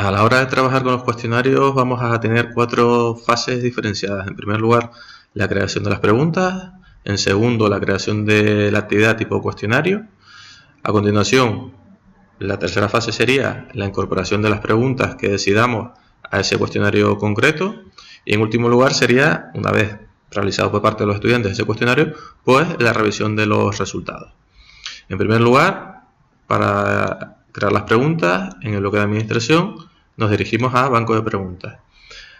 A la hora de trabajar con los cuestionarios vamos a tener 4 fases diferenciadas. En primer lugar, la creación de las preguntas. En segundo, la creación de la actividad tipo cuestionario. A continuación, la tercera fase sería la incorporación de las preguntas que decidamos a ese cuestionario concreto. Y en último lugar sería, una vez realizado por parte de los estudiantes ese cuestionario, pues la revisión de los resultados. En primer lugar, para crear las preguntas, en el bloque de administración nos dirigimos a banco de preguntas.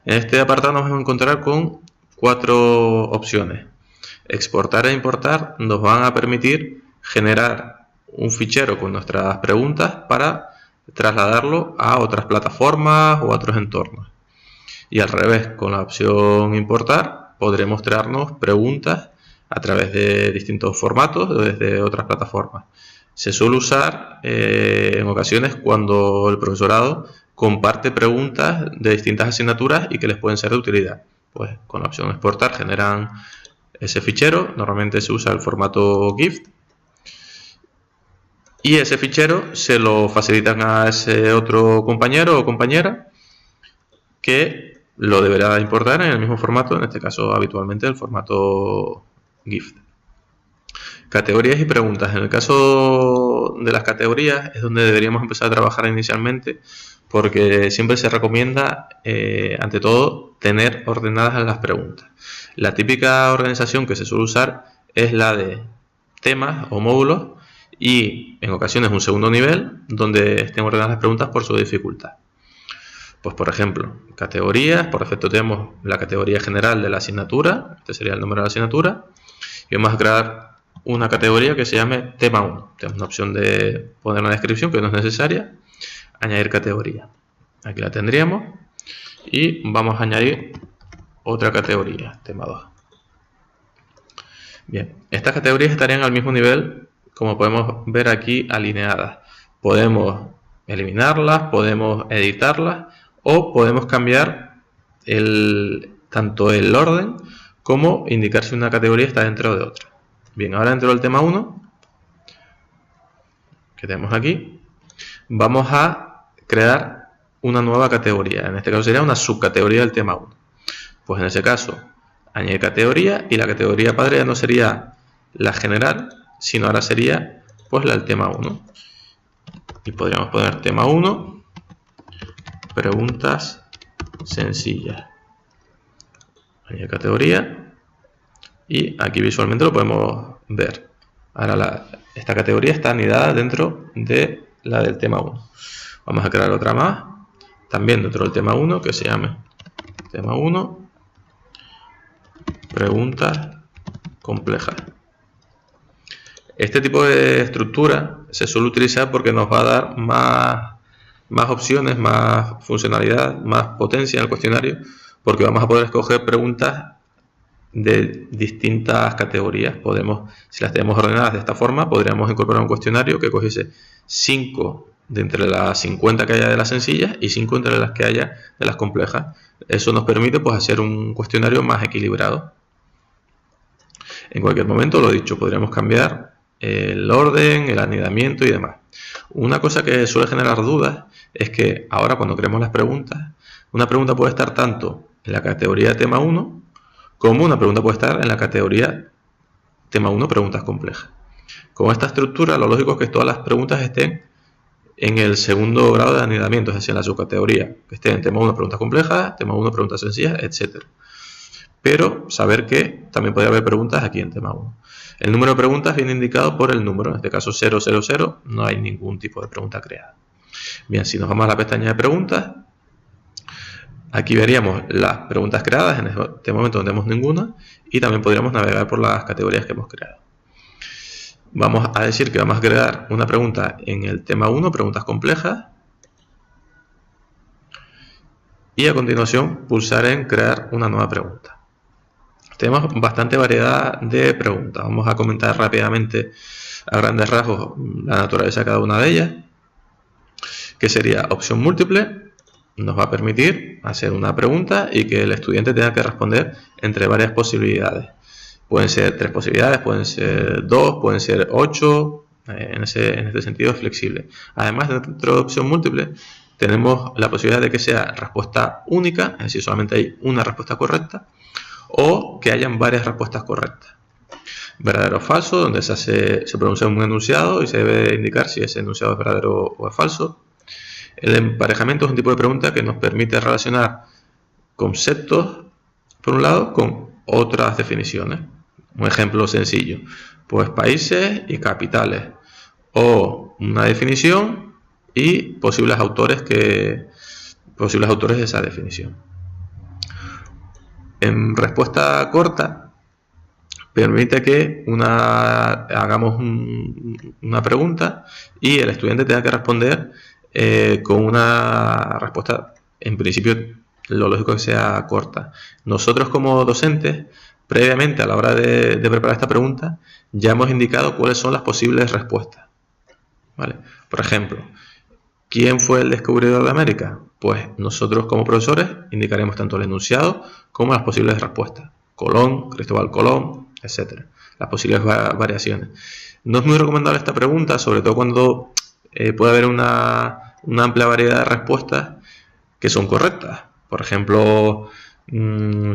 En este apartado nos vamos a encontrar con 4 opciones. Exportar e importar nos van a permitir generar un fichero con nuestras preguntas para trasladarlo a otras plataformas o a otros entornos. Y al revés, con la opción importar podremos traernos preguntas a través de distintos formatos o desde otras plataformas. Se suele usar en ocasiones cuando el profesorado comparte preguntas de distintas asignaturas y que les pueden ser de utilidad. Pues con la opción exportar generan ese fichero, normalmente se usa el formato GIF, y ese fichero se lo facilitan a ese otro compañero o compañera que lo deberá importar en el mismo formato, en este caso habitualmente el formato GIF. Categorías y preguntas. En el caso de las categorías es donde deberíamos empezar a trabajar inicialmente, porque siempre se recomienda, ante todo, tener ordenadas las preguntas. La típica organización que se suele usar es la de temas o módulos y en ocasiones un segundo nivel donde estén ordenadas las preguntas por su dificultad. Pues por ejemplo, categorías, por defecto tenemos la categoría general de la asignatura, este sería el número de la asignatura, y vamos a crear una categoría que se llame tema 1. Tenemos una opción de poner una descripción que no es necesaria, añadir categoría. Aquí la tendríamos y vamos a añadir otra categoría, tema 2. Bien, estas categorías estarían al mismo nivel, como podemos ver aquí, alineadas. Podemos eliminarlas, podemos editarlas o podemos cambiar tanto el orden como indicar si una categoría está dentro de otra. Bien, ahora dentro del tema 1, que tenemos aquí, vamos a crear una nueva categoría. En este caso sería una subcategoría del tema 1. Pues en ese caso, añadir categoría, y la categoría padre ya no sería la general, sino ahora sería pues la del tema 1. Y podríamos poner tema 1, preguntas sencillas. Añadir categoría. Y aquí visualmente lo podemos ver. Ahora esta categoría está anidada dentro de la del tema 1. Vamos a crear otra más, también dentro del tema 1, que se llame tema 1, preguntas complejas. Este tipo de estructura se suele utilizar porque nos va a dar más opciones, más funcionalidad, más potencia en el cuestionario, porque vamos a poder escoger preguntas de distintas categorías. Si las tenemos ordenadas de esta forma, podríamos incorporar un cuestionario que cogiese 5 de entre las 50 que haya de las sencillas y 5 entre las que haya de las complejas. Eso nos permite pues hacer un cuestionario más equilibrado. En cualquier momento, lo dicho, podríamos cambiar el orden, el anidamiento y demás. Una cosa que suele generar dudas es que ahora, cuando creemos las preguntas, una pregunta puede estar tanto en la categoría de tema 1 como una pregunta puede estar en la categoría tema 1 preguntas complejas. Con esta estructura, lo lógico es que todas las preguntas estén en el segundo grado de anidamiento, es decir, en la subcategoría, que estén en tema 1 preguntas complejas, tema 1 preguntas sencillas, etc. Pero saber que también podría haber preguntas aquí en tema 1. El número de preguntas viene indicado por el número, en este caso 000, no hay ningún tipo de pregunta creada. Bien, si nos vamos a la pestaña de preguntas, aquí veríamos las preguntas creadas, en este momento no tenemos ninguna, y también podríamos navegar por las categorías que hemos creado. Vamos a decir que vamos a crear una pregunta en el tema 1, preguntas complejas, y a continuación pulsar en crear una nueva pregunta. Tenemos bastante variedad de preguntas. Vamos a comentar rápidamente a grandes rasgos la naturaleza de cada una de ellas, que sería opción múltiple. Nos va a permitir hacer una pregunta y que el estudiante tenga que responder entre varias posibilidades. Pueden ser 3 posibilidades, pueden ser 2, pueden ser 8. En este sentido es flexible. Además, dentro de opción múltiple tenemos la posibilidad de que sea respuesta única, es decir, solamente hay una respuesta correcta, o que hayan varias respuestas correctas. Verdadero o falso, donde se pronuncia un enunciado y se debe indicar si ese enunciado es verdadero o es falso. El emparejamiento es un tipo de pregunta que nos permite relacionar conceptos, por un lado, con otras definiciones. Un ejemplo sencillo, pues países y capitales, o una definición y posibles autores de esa definición. En respuesta corta permite que hagamos una pregunta y el estudiante tenga que responder con una respuesta, en principio lo lógico es que sea corta. Nosotros como docentes, previamente a la hora de preparar esta pregunta, ya hemos indicado cuáles son las posibles respuestas. ¿Vale? Por ejemplo, ¿quién fue el descubridor de América? Pues nosotros como profesores indicaremos tanto el enunciado como las posibles respuestas. Colón, Cristóbal Colón, etcétera. Las posibles variaciones. No es muy recomendable esta pregunta, sobre todo cuando puede haber una amplia variedad de respuestas que son correctas. Por ejemplo,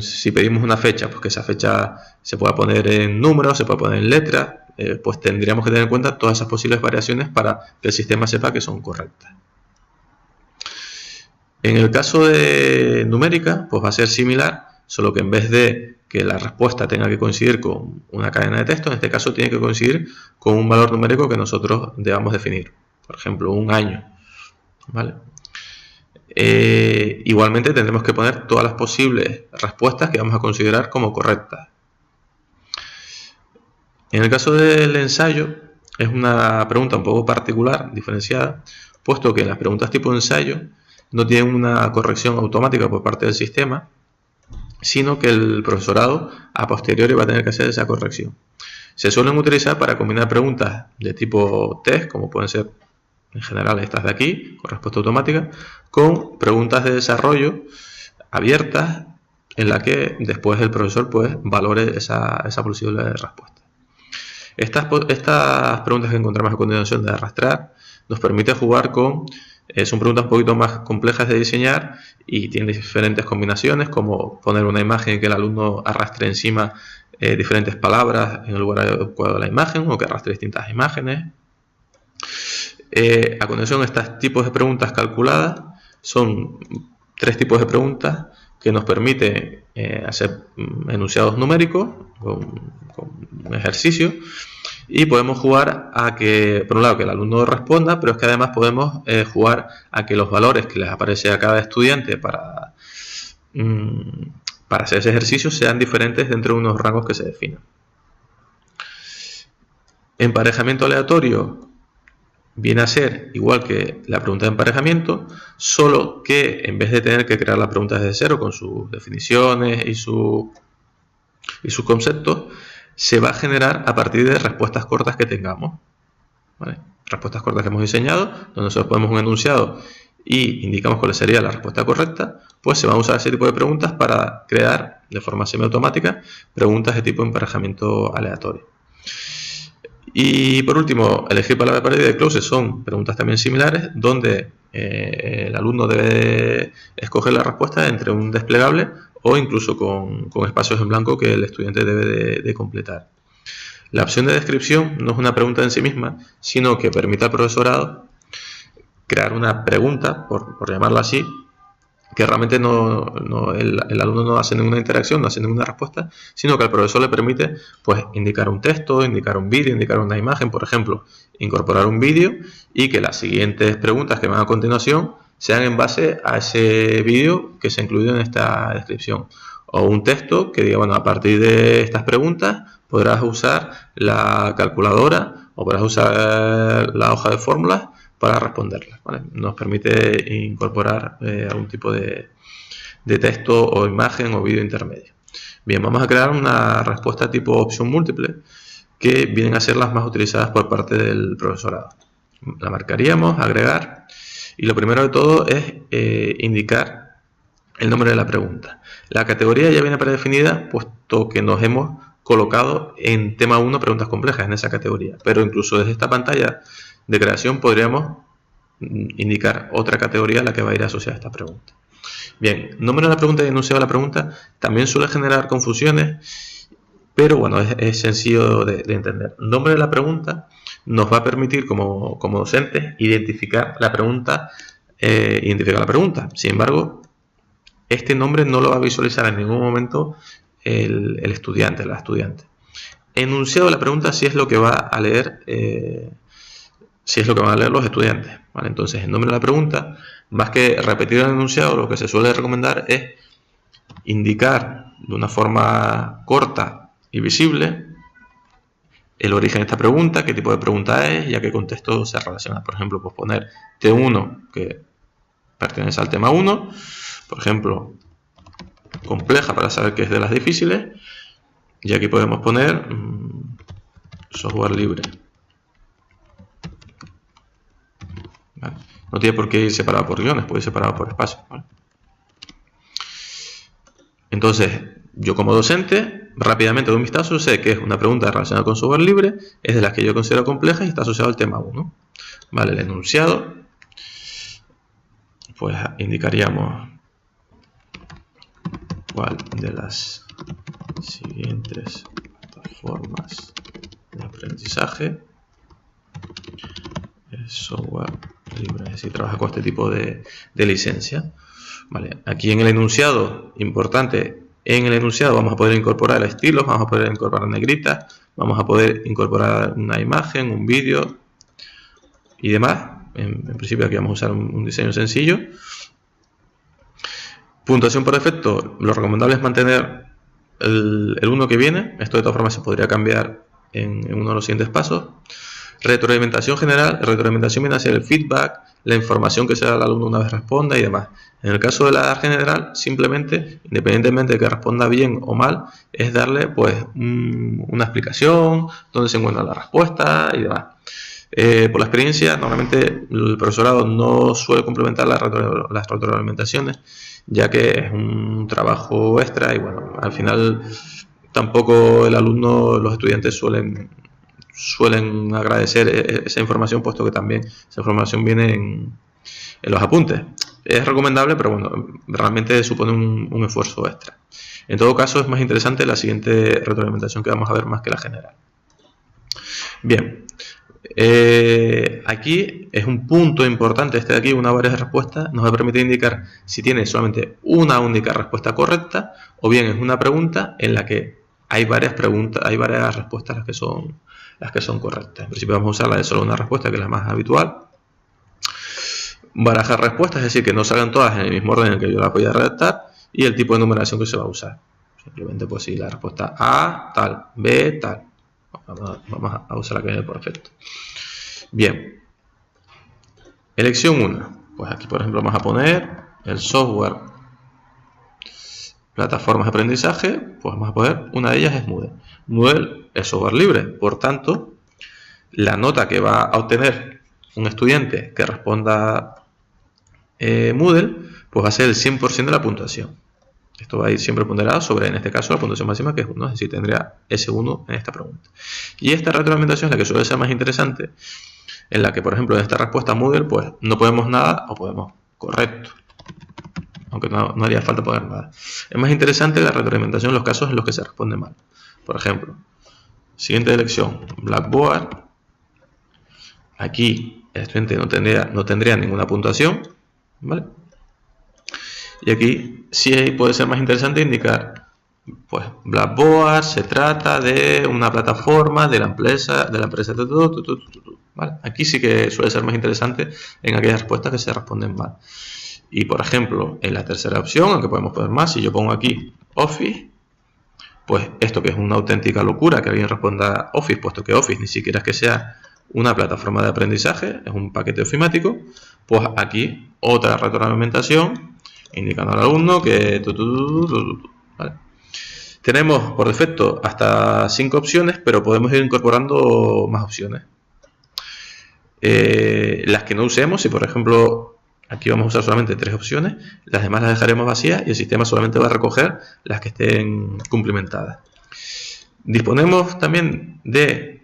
si pedimos una fecha, pues que esa fecha se pueda poner en números, se pueda poner en letras, pues tendríamos que tener en cuenta todas esas posibles variaciones para que el sistema sepa que son correctas. En el caso de numérica, pues va a ser similar, solo que en vez de que la respuesta tenga que coincidir con una cadena de texto, en este caso tiene que coincidir con un valor numérico que nosotros debamos definir. Por ejemplo, un año. ¿Vale? Igualmente tendremos que poner todas las posibles respuestas que vamos a considerar como correctas. En el caso del ensayo, es una pregunta un poco particular, diferenciada, puesto que las preguntas tipo ensayo no tienen una corrección automática por parte del sistema, sino que el profesorado a posteriori va a tener que hacer esa corrección. Se suelen utilizar para combinar preguntas de tipo test, como pueden ser en general estas de aquí, con respuesta automática, con preguntas de desarrollo abiertas en la que después el profesor pues valore esa posible respuesta. Estas preguntas que encontramos a continuación de arrastrar nos permite jugar con, son preguntas un poquito más complejas de diseñar y tienen diferentes combinaciones, como poner una imagen y que el alumno arrastre encima diferentes palabras en el lugar adecuado de la imagen, o que arrastre distintas imágenes. A continuación, estos tipos de preguntas calculadas son 3 tipos de preguntas que nos permiten hacer enunciados numéricos con un ejercicio, y podemos jugar a que, por un lado, que el alumno responda, pero es que además podemos jugar a que los valores que les aparece a cada estudiante para hacer ese ejercicio sean diferentes dentro de unos rangos que se definan. Emparejamiento aleatorio viene a ser igual que la pregunta de emparejamiento, solo que en vez de tener que crear las preguntas desde cero con sus definiciones y sus conceptos, se va a generar a partir de respuestas cortas que tengamos. ¿Vale? Respuestas cortas que hemos diseñado, donde nosotros ponemos un enunciado y indicamos cuál sería la respuesta correcta, pues se van a usar ese tipo de preguntas para crear de forma semiautomática preguntas de tipo emparejamiento aleatorio. Y por último, elegir palabra perdida y close son preguntas también similares, donde el alumno debe escoger la respuesta entre un desplegable o incluso con espacios en blanco que el estudiante debe de completar. La opción de descripción no es una pregunta en sí misma, sino que permite al profesorado crear una pregunta, por llamarla así, que realmente el alumno no hace ninguna interacción, no hace ninguna respuesta, sino que al profesor le permite pues indicar un texto, indicar un vídeo, indicar una imagen, por ejemplo, incorporar un vídeo, y que las siguientes preguntas que van a continuación sean en base a ese vídeo que se ha incluido en esta descripción, o un texto que diga, bueno, a partir de estas preguntas podrás usar la calculadora o podrás usar la hoja de fórmulas para responderlas, ¿vale? Nos permite incorporar algún tipo de texto o imagen o vídeo intermedio. Bien, vamos a crear una respuesta tipo opción múltiple, que vienen a ser las más utilizadas por parte del profesorado. La marcaríamos, agregar, y lo primero de todo es indicar el nombre de la pregunta. La categoría ya viene predefinida, puesto que nos hemos colocado en tema 1 preguntas complejas en esa categoría, pero incluso desde esta pantalla de creación podríamos indicar otra categoría a la que va a ir asociada esta pregunta. Bien, nombre de la pregunta y enunciado de la pregunta también suele generar confusiones, pero bueno, es sencillo de entender. Nombre de la pregunta nos va a permitir como docentes identificar la pregunta. Sin embargo, este nombre no lo va a visualizar en ningún momento el estudiante, la estudiante. Enunciado de la pregunta sí es lo que va a leer, los estudiantes, ¿vale? Entonces, el nombre de la pregunta, más que repetir el enunciado, lo que se suele recomendar es indicar de una forma corta y visible el origen de esta pregunta, qué tipo de pregunta es y a qué contexto se relaciona. Por ejemplo, pues poner T1, que pertenece al tema 1, por ejemplo, compleja para saber que es de las difíciles, y aquí podemos poner software libre. ¿Vale? No tiene por qué ir separado por guiones, puede ir separado por espacios, ¿vale? Entonces, yo como docente, rápidamente de un vistazo, sé que es una pregunta relacionada con software libre, es de las que yo considero complejas y está asociado al tema 1. Vale, el enunciado, pues indicaríamos cuál de las siguientes plataformas de aprendizaje es software libre, es decir, trabaja con este tipo de licencia. Vale, aquí en el enunciado, importante, en el enunciado vamos a poder incorporar estilos, vamos a poder incorporar negritas, vamos a poder incorporar una imagen, un vídeo y demás. En principio aquí vamos a usar un diseño sencillo. Puntuación por defecto, lo recomendable es mantener el 1 que viene. Esto de todas formas se podría cambiar en uno de los siguientes pasos. Retroalimentación general, retroalimentación viene a ser el feedback, la información que se da al alumno una vez responda y demás. En el caso de la general, simplemente, independientemente de que responda bien o mal, es darle pues una explicación, dónde se encuentra la respuesta y demás. Por la experiencia, normalmente el profesorado no suele complementar las retroalimentaciones, ya que es un trabajo extra y bueno, al final tampoco el alumno, los estudiantes suelen agradecer esa información, puesto que también esa información viene en los apuntes. Es recomendable, pero bueno, realmente supone un esfuerzo extra. En todo caso, es más interesante la siguiente retroalimentación que vamos a ver más que la general. Bien, aquí es un punto importante, este de aquí, una varias respuestas, nos va a permitir indicar si tiene solamente una única respuesta correcta o bien es una pregunta en la que hay varias respuestas las que son correctas. En principio vamos a usar la de solo una respuesta, que es la más habitual. Barajar respuestas, es decir, que no salgan todas en el mismo orden en el que yo la voy a redactar, y el tipo de numeración que se va a usar. Simplemente, pues si la respuesta A, tal, B, tal. Vamos a usar la que viene por defecto. Bien. Elección 1. Pues aquí, por ejemplo, vamos a poner el software, plataformas de aprendizaje. Pues vamos a poner, una de ellas es Moodle. Moodle es software libre, por tanto, la nota que va a obtener un estudiante que responda Moodle, pues va a ser el 100% de la puntuación. Esto va a ir siempre ponderado sobre, en este caso, la puntuación máxima, que es 1, es decir, tendría S1 en esta pregunta. Y esta retroalimentación es la que suele ser más interesante, en la que, por ejemplo, en esta respuesta Moodle, pues no podemos nada o podemos correcto, aunque no haría falta poner nada. Es más interesante la retroalimentación en los casos en los que se responde mal. Por ejemplo, siguiente elección, Blackboard. Aquí el estudiante no tendría ninguna puntuación, ¿vale? Y aquí sí puede ser más interesante indicar, pues Blackboard se trata de una plataforma de la empresa, ¿vale? Aquí sí que suele ser más interesante en aquellas respuestas que se responden mal. Y por ejemplo, en la tercera opción, aunque podemos poner más, si yo pongo aquí Office, pues esto que es una auténtica locura que alguien responda Office, puesto que Office ni siquiera es que sea una plataforma de aprendizaje, es un paquete ofimático, pues aquí otra retroalimentación indicando al alumno que ¿vale? Tenemos por defecto hasta 5 opciones, pero podemos ir incorporando más opciones. Las que no usemos, si por ejemplo aquí vamos a usar solamente 3 opciones, las demás las dejaremos vacías y el sistema solamente va a recoger las que estén cumplimentadas. Disponemos también de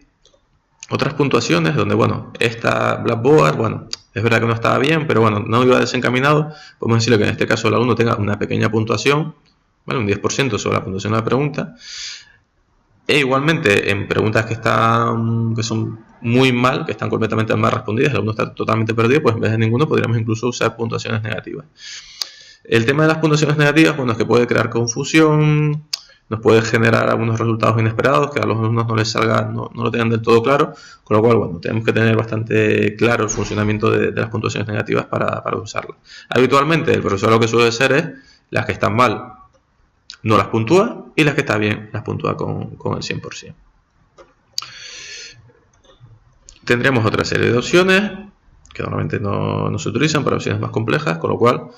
otras puntuaciones donde, bueno, esta Blackboard, bueno, es verdad que no estaba bien, pero bueno, no iba desencaminado. Podemos decirle que en este caso el alumno tenga una pequeña puntuación, ¿vale? Un 10% sobre la puntuación de la pregunta. E igualmente en preguntas que son muy mal, que están completamente mal respondidas, el alumno está totalmente perdido, pues en vez de ninguno podríamos incluso usar puntuaciones negativas. El tema de las puntuaciones negativas, bueno, es que puede crear confusión, nos puede generar algunos resultados inesperados que a los alumnos no les salga, no lo tengan del todo claro, con lo cual, bueno, tenemos que tener bastante claro el funcionamiento de las puntuaciones negativas para usarlas. Habitualmente el profesor lo que suele hacer es las que están mal no las puntúa y las que están bien las puntúa con el 100%. Tendremos otra serie de opciones que normalmente no se utilizan para opciones más complejas, con lo cual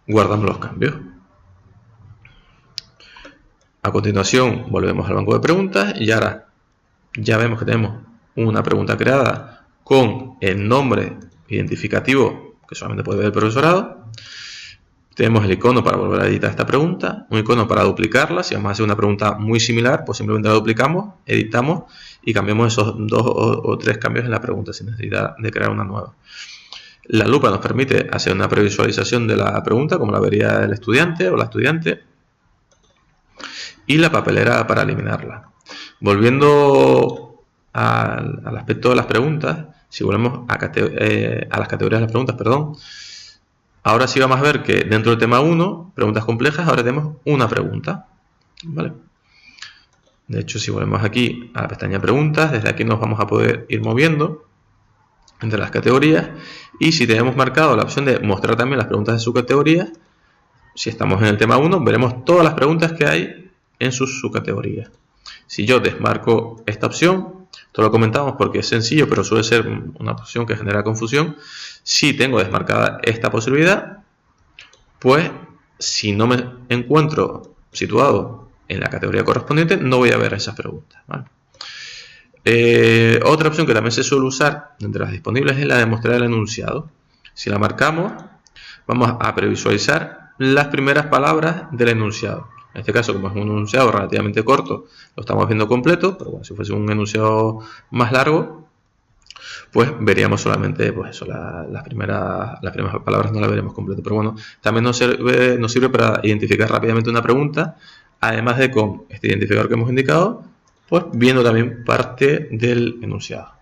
guardamos los cambios. A continuación volvemos al banco de preguntas y ahora ya vemos que tenemos una pregunta creada con el nombre identificativo que solamente puede ver el profesorado. Tenemos el icono para volver a editar esta pregunta, un icono para duplicarla. Si vamos a hacer una pregunta muy similar, pues simplemente la duplicamos, editamos y cambiamos esos 2 o 3 cambios en la pregunta sin necesidad de crear una nueva. La lupa nos permite hacer una previsualización de la pregunta, como la vería el estudiante o la estudiante. Y la papelera para eliminarla. Volviendo al aspecto de las preguntas, si volvemos a las categorías de las preguntas, perdón, ahora sí vamos a ver que dentro del tema 1, preguntas complejas, ahora tenemos una pregunta, ¿vale? De hecho, si volvemos aquí a la pestaña preguntas, desde aquí nos vamos a poder ir moviendo entre las categorías, y si tenemos marcado la opción de mostrar también las preguntas de subcategorías, si estamos en el tema 1, veremos todas las preguntas que hay en sus subcategorías. Si yo desmarco esta opción, esto lo comentamos porque es sencillo, pero suele ser una opción que genera confusión. Si tengo desmarcada esta posibilidad, pues si no me encuentro situado en la categoría correspondiente, no voy a ver esas preguntas, ¿vale? Otra opción que también se suele usar entre las disponibles es la de mostrar el enunciado. Si la marcamos, vamos a previsualizar las primeras palabras del enunciado. En este caso, como es un enunciado relativamente corto, lo estamos viendo completo, pero bueno, si fuese un enunciado más largo, pues veríamos solamente pues eso, las primeras palabras no las veremos completo. Pero bueno, también nos sirve para identificar rápidamente una pregunta, además de con este identificador que hemos indicado, pues viendo también parte del enunciado.